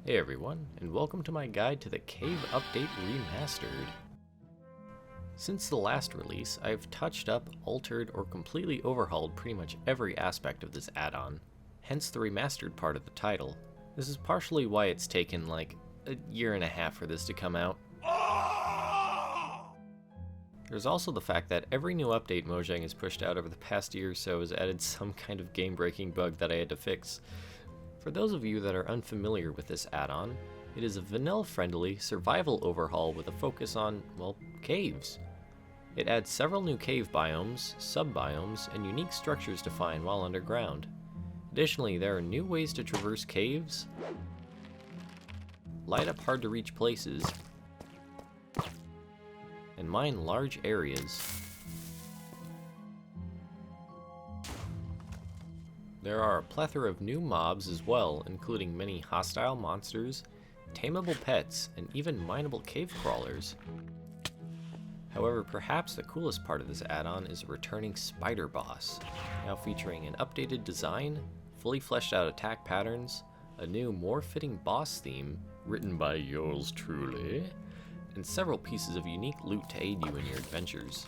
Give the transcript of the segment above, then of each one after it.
Hey everyone, and welcome to my guide to the Cave Update Remastered. Since the last release, I've touched up, altered, or completely overhauled pretty much every aspect of this add-on, hence the remastered part of the title. This is partially why it's taken like a year and a half for this to come out. There's also the fact that every new update Mojang has pushed out over the past year or so has added some kind of game-breaking bug that I had to fix. For those of you that are unfamiliar with this add-on, it is a vanilla-friendly survival overhaul with a focus on, well, caves. It adds several new cave biomes, sub-biomes, and unique structures to find while underground. Additionally, there are new ways to traverse caves, light up hard-to-reach places, and mine large areas. There are a plethora of new mobs as well, including many hostile monsters, tameable pets, and even mineable cave crawlers. However, perhaps the coolest part of this add-on is a returning spider boss, now featuring an updated design, fully fleshed out attack patterns, a new, more fitting boss theme, written by yours truly, and several pieces of unique loot to aid you in your adventures.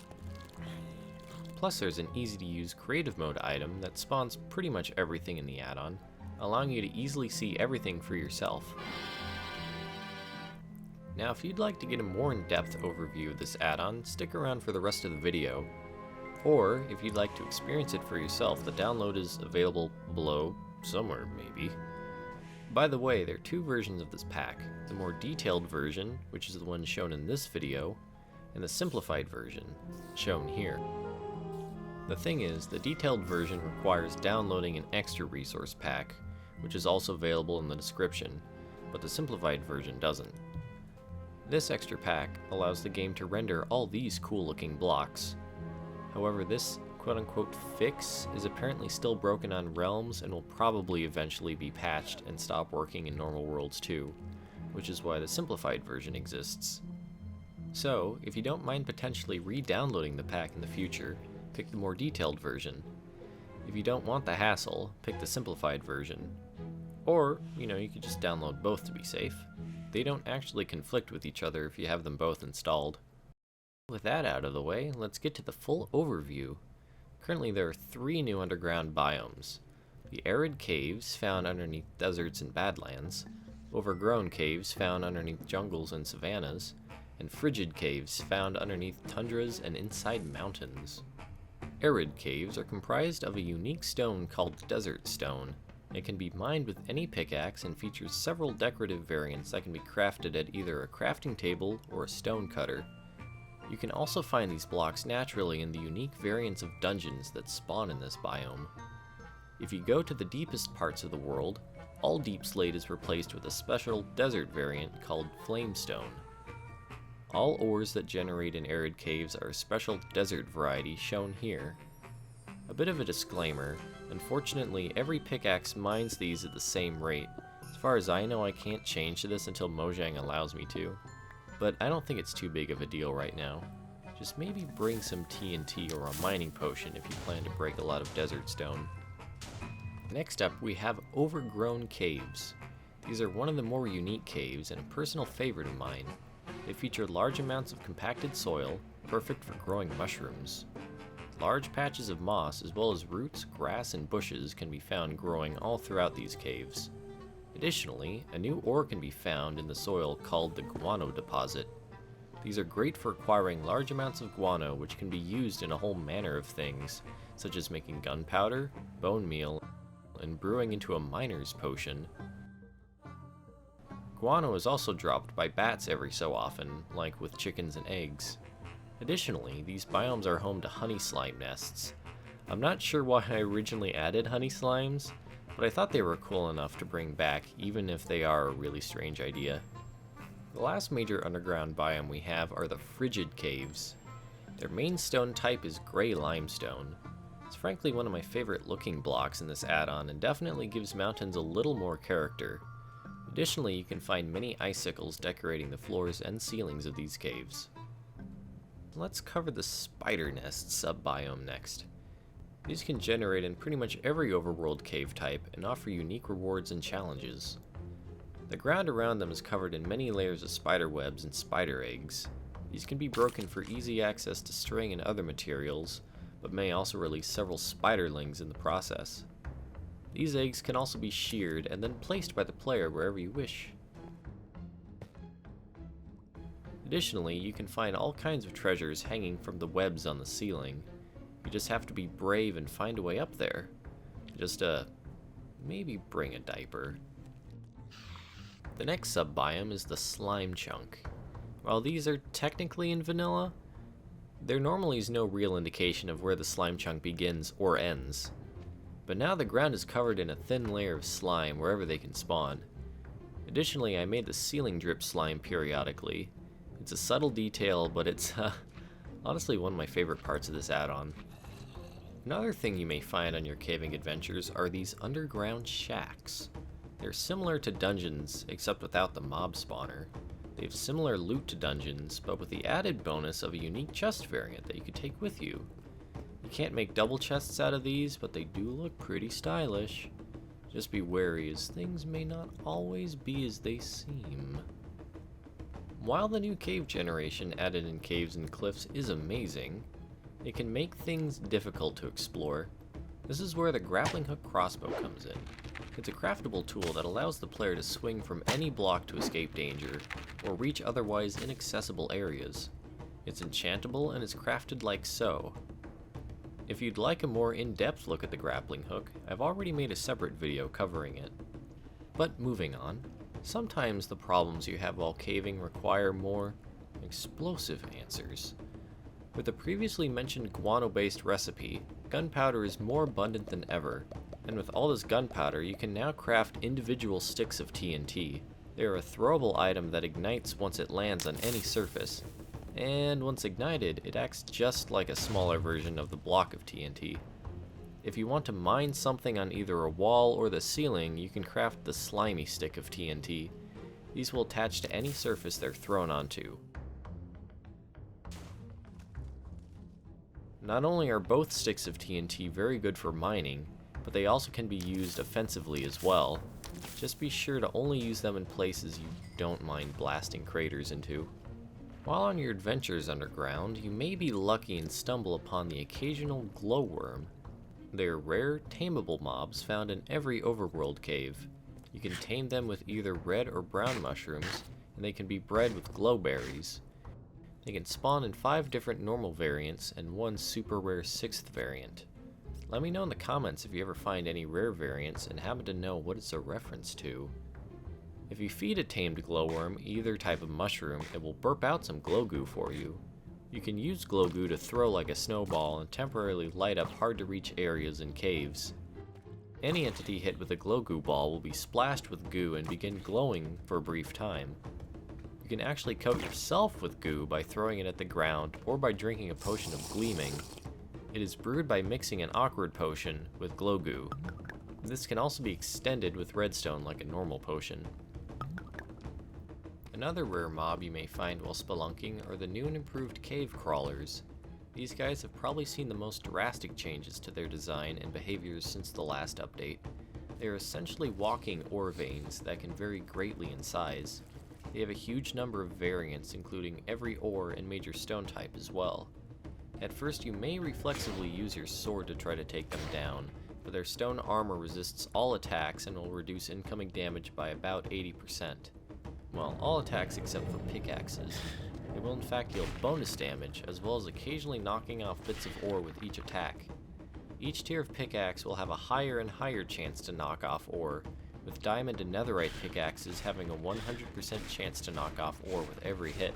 Plus, there's an easy-to-use creative mode item that spawns pretty much everything in the add-on, allowing you to easily see everything for yourself. Now, if you'd like to get a more in-depth overview of this add-on, stick around for the rest of the video. Or, if you'd like to experience it for yourself, the download is available below, somewhere maybe. By the way, there are two versions of this pack, the more detailed version, which is the one shown in this video, and the simplified version, shown here. The thing is, the detailed version requires downloading an extra resource pack, which is also available in the description, but the simplified version doesn't. This extra pack allows the game to render all these cool looking blocks. However, this quote-unquote fix is apparently still broken on Realms and will probably eventually be patched and stop working in normal worlds too, which is why the simplified version exists. So, if you don't mind potentially re-downloading the pack in the future, pick the more detailed version. If you don't want the hassle, pick the simplified version. Or, you could just download both to be safe. They don't actually conflict with each other if you have them both installed. With that out of the way, let's get to the full overview. Currently there are 3 new underground biomes. The arid caves found underneath deserts and badlands, overgrown caves found underneath jungles and savannas, and frigid caves found underneath tundras and inside mountains. Arid caves are comprised of a unique stone called desert stone. It can be mined with any pickaxe and features several decorative variants that can be crafted at either a crafting table or a stone cutter. You can also find these blocks naturally in the unique variants of dungeons that spawn in this biome. If you go to the deepest parts of the world, all deep slate is replaced with a special desert variant called flamestone. All ores that generate in arid caves are a special desert variety shown here. A bit of a disclaimer, unfortunately every pickaxe mines these at the same rate. As far as I know, I can't change to this until Mojang allows me to. But I don't think it's too big of a deal right now. Just maybe bring some TNT or a mining potion if you plan to break a lot of desert stone. Next up, we have overgrown caves. These are one of the more unique caves and a personal favorite of mine. They feature large amounts of compacted soil, perfect for growing mushrooms. Large patches of moss as well as roots, grass, and bushes can be found growing all throughout these caves. Additionally, a new ore can be found in the soil called the guano deposit. These are great for acquiring large amounts of guano, which can be used in a whole manner of things, such as making gunpowder, bone meal, and brewing into a miner's potion. Guano is also dropped by bats every so often, like with chickens and eggs. Additionally, these biomes are home to honey slime nests. I'm not sure why I originally added honey slimes, but I thought they were cool enough to bring back, even if they are a really strange idea. The last major underground biome we have are the frigid caves. Their main stone type is gray limestone. It's frankly one of my favorite looking blocks in this add-on and definitely gives mountains a little more character. Additionally, you can find many icicles decorating the floors and ceilings of these caves. Let's cover the spider nest sub-biome next. These can generate in pretty much every overworld cave type and offer unique rewards and challenges. The ground around them is covered in many layers of spider webs and spider eggs. These can be broken for easy access to string and other materials, but may also release several spiderlings in the process. These eggs can also be sheared and then placed by the player wherever you wish. Additionally, you can find all kinds of treasures hanging from the webs on the ceiling. You just have to be brave and find a way up there. Just, maybe bring a diaper. The next sub-biome is the slime chunk. While these are technically in vanilla, there normally is no real indication of where the slime chunk begins or ends. But now the ground is covered in a thin layer of slime wherever they can spawn. Additionally, I made the ceiling drip slime periodically. It's a subtle detail, but it's honestly one of my favorite parts of this add-on. Another thing you may find on your caving adventures are these underground shacks. They're similar to dungeons, except without the mob spawner. They have similar loot to dungeons, but with the added bonus of a unique chest variant that you can take with you. You can't make double chests out of these, but they do look pretty stylish. Just be wary, as things may not always be as they seem. While the new cave generation added in caves and cliffs is amazing, it can make things difficult to explore. This is where the grappling hook crossbow comes in. It's a craftable tool that allows the player to swing from any block to escape danger, or reach otherwise inaccessible areas. It's enchantable and is crafted like so. If you'd like a more in-depth look at the grappling hook, I've already made a separate video covering it. But moving on, sometimes the problems you have while caving require more explosive answers. With the previously mentioned guano-based recipe, gunpowder is more abundant than ever, and with all this gunpowder you can now craft individual sticks of TNT. They are a throwable item that ignites once it lands on any surface, and once ignited, it acts just like a smaller version of the block of TNT. If you want to mine something on either a wall or the ceiling, you can craft the slimy stick of TNT. These will attach to any surface they're thrown onto. Not only are both sticks of TNT very good for mining, but they also can be used offensively as well. Just be sure to only use them in places you don't mind blasting craters into. While on your adventures underground, you may be lucky and stumble upon the occasional glowworm. They are rare, tameable mobs found in every overworld cave. You can tame them with either red or brown mushrooms, and they can be bred with glowberries. They can spawn in 5 different normal variants and 1 super rare 6th variant. Let me know in the comments if you ever find any rare variants and happen to know what it's a reference to. If you feed a tamed glowworm either type of mushroom, it will burp out some glow goo for you. You can use glow goo to throw like a snowball and temporarily light up hard to reach areas and caves. Any entity hit with a glow goo ball will be splashed with goo and begin glowing for a brief time. You can actually coat yourself with goo by throwing it at the ground or by drinking a potion of gleaming. It is brewed by mixing an awkward potion with glow goo. This can also be extended with redstone like a normal potion. Another rare mob you may find while spelunking are the new and improved cave crawlers. These guys have probably seen the most drastic changes to their design and behaviors since the last update. They are essentially walking ore veins that can vary greatly in size. They have a huge number of variants, including every ore and major stone type as well. At first you may reflexively use your sword to try to take them down, but their stone armor resists all attacks and will reduce incoming damage by about 80%. Well, all attacks except for pickaxes. They will in fact deal bonus damage, as well as occasionally knocking off bits of ore with each attack. Each tier of pickaxe will have a higher and higher chance to knock off ore, with diamond and netherite pickaxes having a 100% chance to knock off ore with every hit.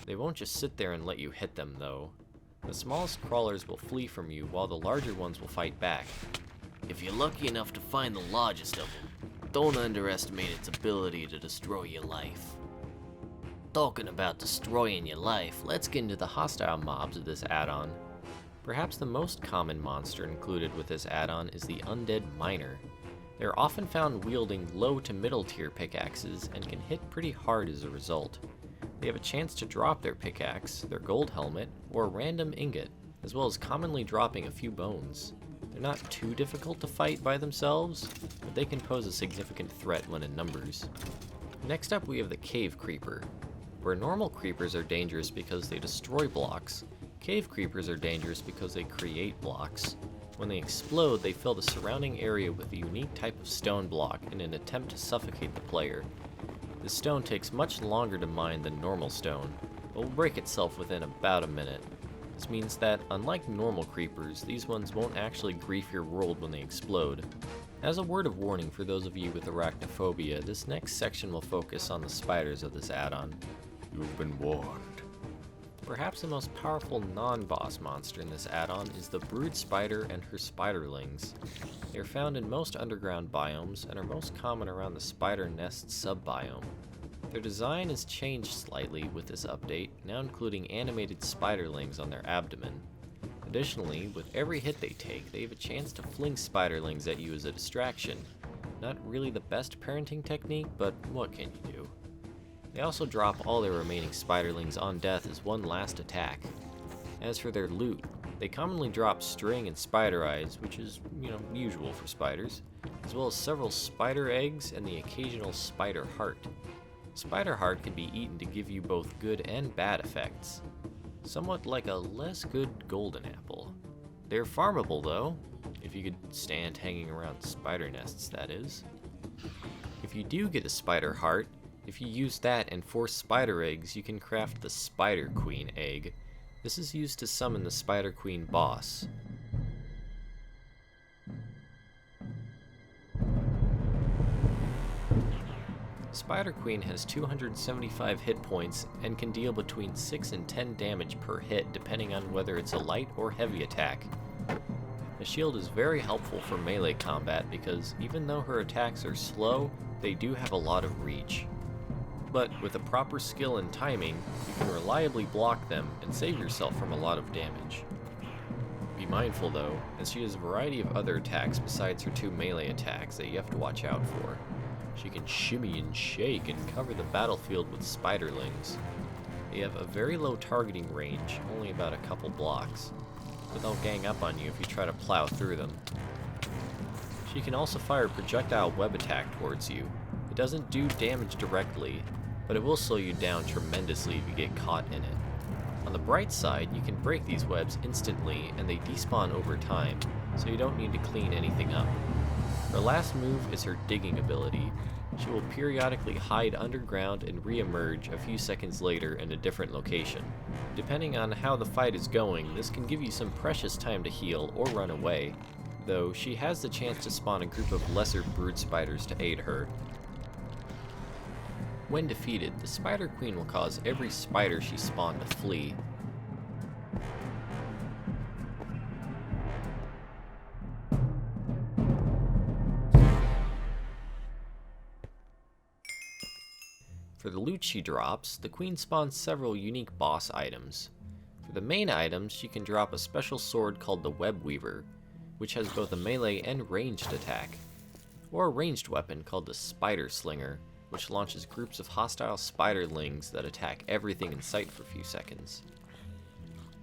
They won't just sit there and let you hit them though. The smallest crawlers will flee from you while the larger ones will fight back. If you're lucky enough to find the largest of them, don't underestimate its ability to destroy your life. Talking about destroying your life, let's get into the hostile mobs of this add-on. Perhaps the most common monster included with this add-on is the undead miner. They are often found wielding low to middle tier pickaxes and can hit pretty hard as a result. They have a chance to drop their pickaxe, their gold helmet, or a random ingot, as well as commonly dropping a few bones. They're not too difficult to fight by themselves, but they can pose a significant threat when in numbers. Next up we have the cave creeper. Where normal creepers are dangerous because they destroy blocks, cave creepers are dangerous because they create blocks. When they explode, they fill the surrounding area with a unique type of stone block in an attempt to suffocate the player. This stone takes much longer to mine than normal stone, but will break itself within about a minute. This means that, unlike normal creepers, these ones won't actually grief your world when they explode. As a word of warning for those of you with arachnophobia, this next section will focus on the spiders of this add-on. You've been warned. Perhaps the most powerful non-boss monster in this add-on is the brood spider and her spiderlings. They are found in most underground biomes and are most common around the spider nest sub-biome. Their design has changed slightly with this update, now including animated spiderlings on their abdomen. Additionally, with every hit they take, they have a chance to fling spiderlings at you as a distraction. Not really the best parenting technique, but what can you do? They also drop all their remaining spiderlings on death as one last attack. As for their loot, they commonly drop string and spider eyes, which is, usual for spiders, as well as several spider eggs and the occasional spider heart. Spider heart can be eaten to give you both good and bad effects, somewhat like a less good golden apple. They're farmable though, if you could stand hanging around spider nests, that is. If you do get a spider heart, if you use that and 4 spider eggs, you can craft the Spider Queen egg. This is used to summon the Spider Queen boss. Spider Queen has 275 hit points and can deal between 6 and 10 damage per hit depending on whether it's a light or heavy attack. The shield is very helpful for melee combat because even though her attacks are slow, they do have a lot of reach. But with the proper skill and timing, you can reliably block them and save yourself from a lot of damage. Be mindful though, as she has a variety of other attacks besides her 2 melee attacks that you have to watch out for. She can shimmy and shake and cover the battlefield with spiderlings. They have a very low targeting range, only about a couple blocks, but they'll gang up on you if you try to plow through them. She can also fire a projectile web attack towards you. It doesn't do damage directly, but it will slow you down tremendously if you get caught in it. On the bright side, you can break these webs instantly and they despawn over time, so you don't need to clean anything up. Her last move is her digging ability. She will periodically hide underground and re-emerge a few seconds later in a different location. Depending on how the fight is going, this can give you some precious time to heal or run away, though she has the chance to spawn a group of lesser brood spiders to aid her. When defeated, the Spider Queen will cause every spider she spawned to flee. For the loot she drops, the Queen spawns several unique boss items. For the main items, she can drop a special sword called the Web Weaver, which has both a melee and ranged attack, or a ranged weapon called the Spider Slinger, which launches groups of hostile spiderlings that attack everything in sight for a few seconds.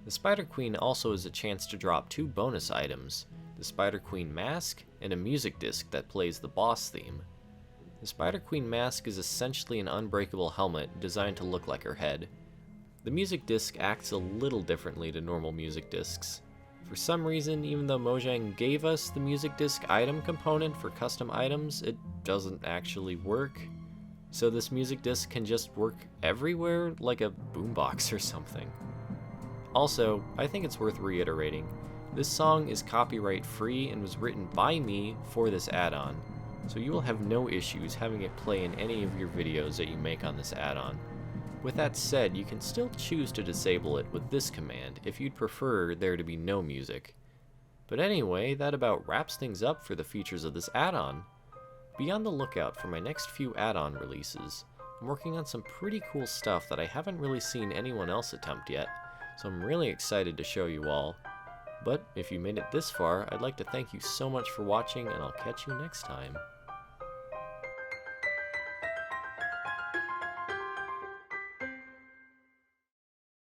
The Spider Queen also has a chance to drop 2 bonus items, the Spider Queen Mask and a music disc that plays the boss theme. The Spider Queen Mask is essentially an unbreakable helmet designed to look like her head. The music disc acts a little differently to normal music discs. For some reason, even though Mojang gave us the music disc item component for custom items, it doesn't actually work. So this music disc can just work everywhere like a boombox or something. Also, I think it's worth reiterating, this song is copyright free and was written by me for this add-on, so you will have no issues having it play in any of your videos that you make on this add-on. With that said, you can still choose to disable it with this command if you'd prefer there to be no music. But anyway, that about wraps things up for the features of this add-on. Be on the lookout for my next few add-on releases. I'm working on some pretty cool stuff that I haven't really seen anyone else attempt yet, so I'm really excited to show you all. But if you made it this far, I'd like to thank you so much for watching, and I'll catch you next time.